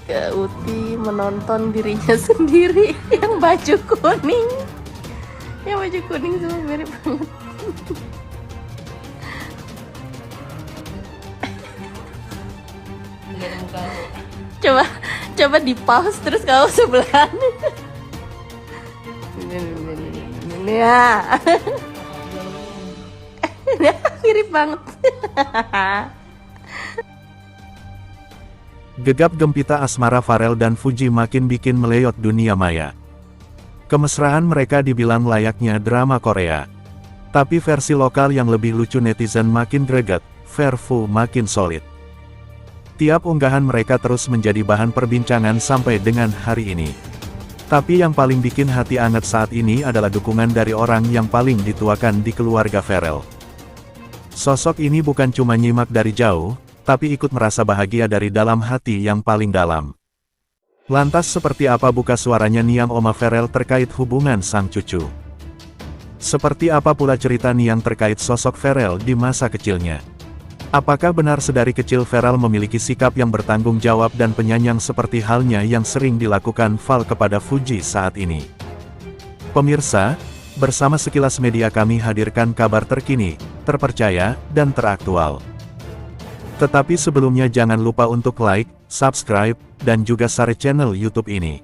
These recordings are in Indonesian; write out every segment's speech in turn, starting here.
ke Uti menonton dirinya sendiri yang baju kuning. Yang baju kuning tuh mirip banget. Coba di pause terus kau sebelah. Ini ya. Mirip banget. Gegap gempita asmara Pharrell dan Fuji makin bikin meleyot dunia maya. Kemesraan mereka dibilang layaknya drama Korea. Tapi versi lokal yang lebih lucu netizen makin greget, Verfu makin solid. Tiap unggahan mereka terus menjadi bahan perbincangan sampai dengan hari ini. Tapi yang paling bikin hati anget saat ini adalah dukungan dari orang yang paling dituakan di keluarga Pharrell. Sosok ini bukan cuma nyimak dari jauh, tapi ikut merasa bahagia dari dalam hati yang paling dalam. Lantas seperti apa buka suaranya Niang Oma Pharrell terkait hubungan sang cucu? Seperti apa pula cerita Niang terkait sosok Pharrell di masa kecilnya? Apakah benar sedari kecil Pharrell memiliki sikap yang bertanggung jawab dan penyayang seperti halnya yang sering dilakukan Val kepada Fuji saat ini? Pemirsa, bersama Sekilas Media kami hadirkan kabar terkini, terpercaya, dan teraktual. Tetapi sebelumnya jangan lupa untuk like, subscribe, dan juga share channel YouTube ini.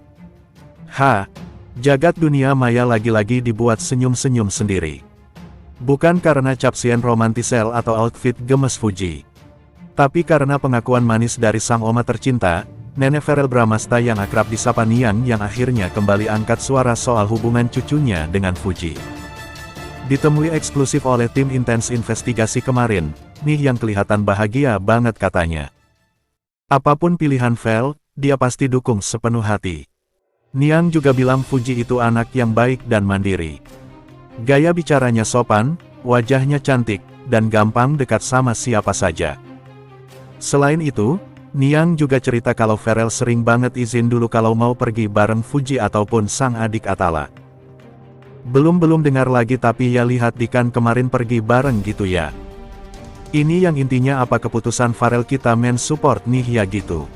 Jagat dunia maya lagi-lagi dibuat senyum-senyum sendiri. Bukan karena capsian romantisel atau outfit gemes Fuji. Tapi karena pengakuan manis dari sang oma tercinta, Nenek Pharrell Bramasta yang akrab disapa Niang yang akhirnya kembali angkat suara soal hubungan cucunya dengan Fuji. Ditemui eksklusif oleh tim intens investigasi kemarin, nih yang kelihatan bahagia banget katanya. Apapun pilihan Val, dia pasti dukung sepenuh hati. Niang juga bilang Fuji itu anak yang baik dan mandiri. Gaya bicaranya sopan, wajahnya cantik, dan gampang dekat sama siapa saja. Selain itu, Niang juga cerita kalau Pharrell sering banget izin dulu kalau mau pergi bareng Fuji ataupun sang adik Atala. Belum dengar lagi tapi ya lihat Dikan kemarin pergi bareng gitu ya. Ini yang intinya apa keputusan Pharrell kita main support nih ya gitu.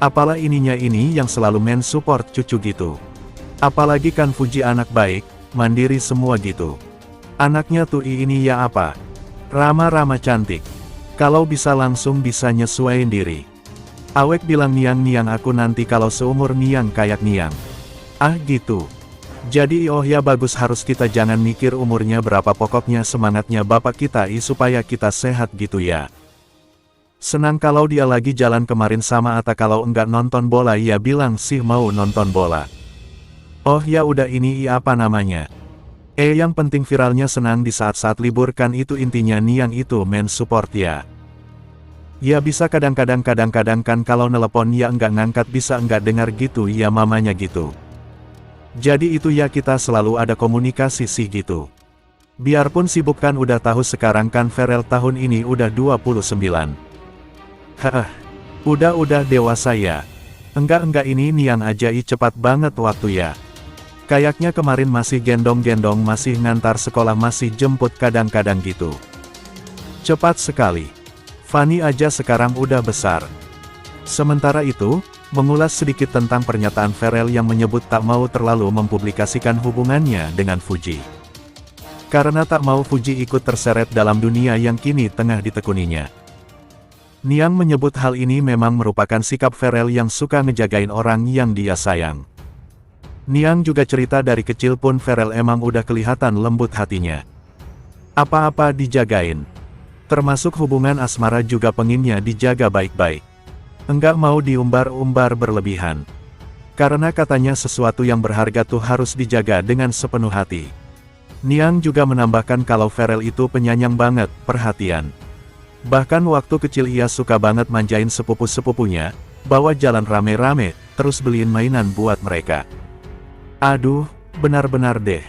Apalah ininya ini yang selalu main support cucu gitu. Apalagi kan Fuji anak baik, mandiri semua gitu. Anaknya tuh ini ya apa? Rama-rama cantik. Kalau bisa langsung bisa nyesuaiin diri. Awek bilang Niang aku nanti kalau seumur Niang kayak Niang. Ah gitu. Jadi oh ya bagus harus kita jangan mikir umurnya berapa pokoknya semangatnya bapak kita supaya kita sehat gitu ya. Senang kalau dia lagi jalan kemarin sama Atta kalau enggak nonton bola ya bilang sih mau nonton bola. Oh ya udah ini apa namanya. Yang penting viralnya senang di saat-saat libur kan itu intinya Niang itu main support ya. Ya bisa kadang-kadang kan kalau nelepon ya enggak ngangkat bisa enggak dengar gitu ya mamanya gitu. Jadi itu ya kita selalu ada komunikasi sih gitu. Biarpun sibuk kan udah tahu sekarang kan Pharrell tahun ini udah 29. Udah dewasa ya. Enggak ini Niang aja cepat banget waktu ya. Kayaknya kemarin masih gendong-gendong masih ngantar sekolah masih jemput kadang-kadang gitu. Cepat sekali. Fanny aja sekarang udah besar. Sementara itu, mengulas sedikit tentang pernyataan Pharrell yang menyebut tak mau terlalu mempublikasikan hubungannya dengan Fuji. Karena tak mau Fuji ikut terseret dalam dunia yang kini tengah ditekuninya. Niang menyebut hal ini memang merupakan sikap Pharrell yang suka ngejagain orang yang dia sayang. Niang juga cerita dari kecil pun Pharrell emang udah kelihatan lembut hatinya. Apa-apa dijagain. Termasuk hubungan asmara juga pengennya dijaga baik-baik. Enggak mau diumbar-umbar berlebihan. Karena katanya sesuatu yang berharga tuh harus dijaga dengan sepenuh hati. Niang juga menambahkan kalau Pharrell itu penyayang banget, perhatian. Bahkan waktu kecil ia suka banget manjain sepupu-sepupunya, bawa jalan rame-rame, terus beliin mainan buat mereka. Aduh, benar-benar deh.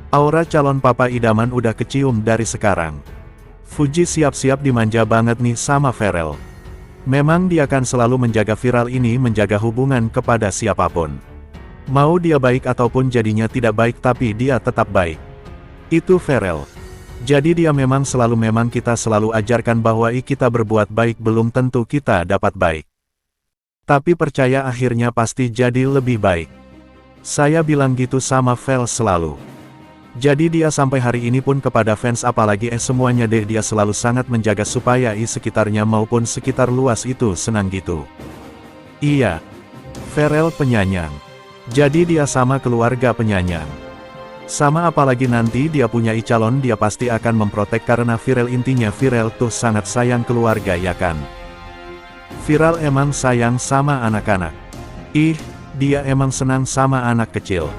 Aura calon papa idaman udah kecium dari sekarang. Fuji siap-siap dimanja banget nih sama Pharrell. Memang dia akan selalu menjaga viral ini menjaga hubungan kepada siapapun. Mau dia baik ataupun jadinya tidak baik tapi dia tetap baik. Itu Pharrell. Jadi dia memang kita selalu ajarkan bahwa kita berbuat baik belum tentu kita dapat baik. Tapi percaya akhirnya pasti jadi lebih baik. Saya bilang gitu sama Vel selalu. Jadi dia sampai hari ini pun kepada fans apalagi semuanya deh dia selalu sangat menjaga supaya sekitarnya maupun sekitar luas itu senang gitu. Iya. Pharrell penyanyang. Jadi dia sama keluarga penyanyang. Sama apalagi nanti dia punya calon dia pasti akan memprotek karena Pharrell intinya Pharrell tuh sangat sayang keluarga ya kan. Pharrell emang sayang sama anak-anak. Dia emang senang sama anak kecil.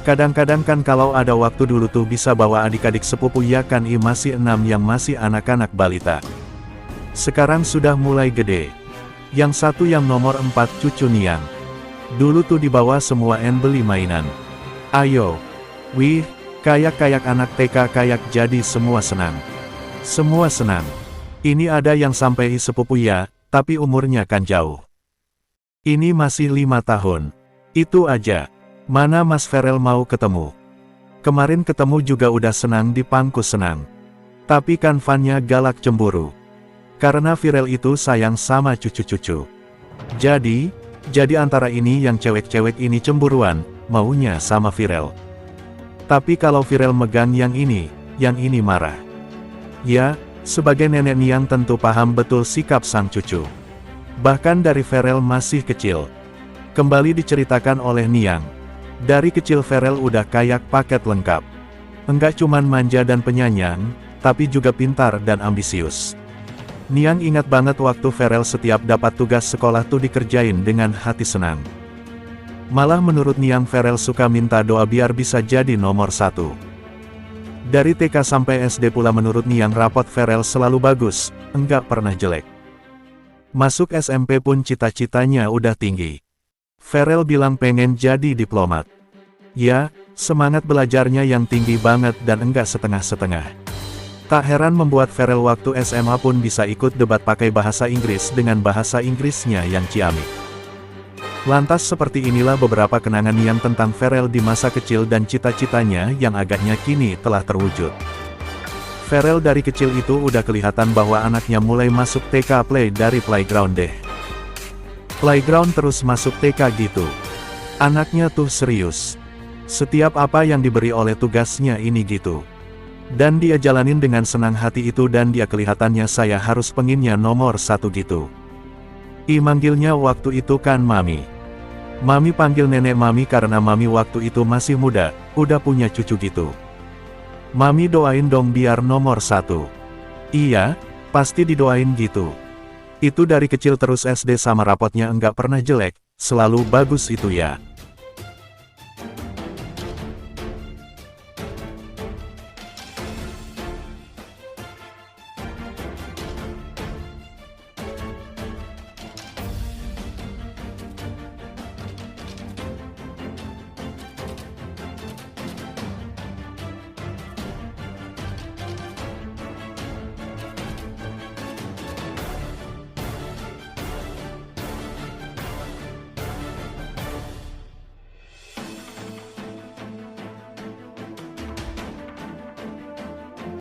Kadang-kadang kan kalau ada waktu dulu tuh bisa bawa adik-adik sepupu ya kan masih 6 yang masih anak-anak balita. Sekarang sudah mulai gede. Yang satu yang nomor 4 cucu Niang. Dulu tuh dibawa semua beli mainan. Ayo. Wih, kayak anak TK kayak jadi semua senang. Semua senang. Ini ada yang sampai sepupu ya, tapi umurnya kan jauh. Ini masih 5 tahun. Itu aja. Mana Mas Pharrell mau ketemu? Kemarin ketemu juga udah senang di pangku senang. Tapi kan fannya galak cemburu. Karena Pharrell itu sayang sama cucu-cucu. Jadi antara ini yang cewek-cewek ini cemburuan, maunya sama Pharrell. Tapi kalau Pharrell megang yang ini marah. Ya, sebagai nenek Niang tentu paham betul sikap sang cucu. Bahkan dari Pharrell masih kecil. Kembali diceritakan oleh Niang. Dari kecil Pharrell udah kayak paket lengkap. Enggak cuman manja dan penyayang, tapi juga pintar dan ambisius. Niang ingat banget waktu Pharrell setiap dapat tugas sekolah tuh dikerjain dengan hati senang. Malah menurut Niang Pharrell suka minta doa biar bisa jadi nomor 1. Dari TK sampai SD pula menurut Niang rapot Pharrell selalu bagus, enggak pernah jelek. Masuk SMP pun cita-citanya udah tinggi. Pharrell bilang pengen jadi diplomat. Ya, semangat belajarnya yang tinggi banget dan enggak setengah-setengah. Tak heran membuat Pharrell waktu SMA pun bisa ikut debat pakai bahasa Inggris dengan bahasa Inggrisnya yang ciamik. Lantas seperti inilah beberapa kenangan Niang tentang Pharrell di masa kecil dan cita-citanya yang agaknya kini telah terwujud. Pharrell dari kecil itu udah kelihatan bahwa anaknya mulai masuk TK play dari playground deh. Playground terus masuk TK gitu. Anaknya tuh serius. Setiap apa yang diberi oleh tugasnya ini gitu. Dan dia jalanin dengan senang hati itu dan dia kelihatannya saya harus pengennya nomor 1 gitu. Manggilnya waktu itu kan Mami. Mami panggil nenek Mami karena Mami waktu itu masih muda, udah punya cucu gitu. Mami doain dong biar nomor 1. Iya, pasti didoain gitu. Itu dari kecil terus SD sama rapotnya enggak pernah jelek, selalu bagus itu ya.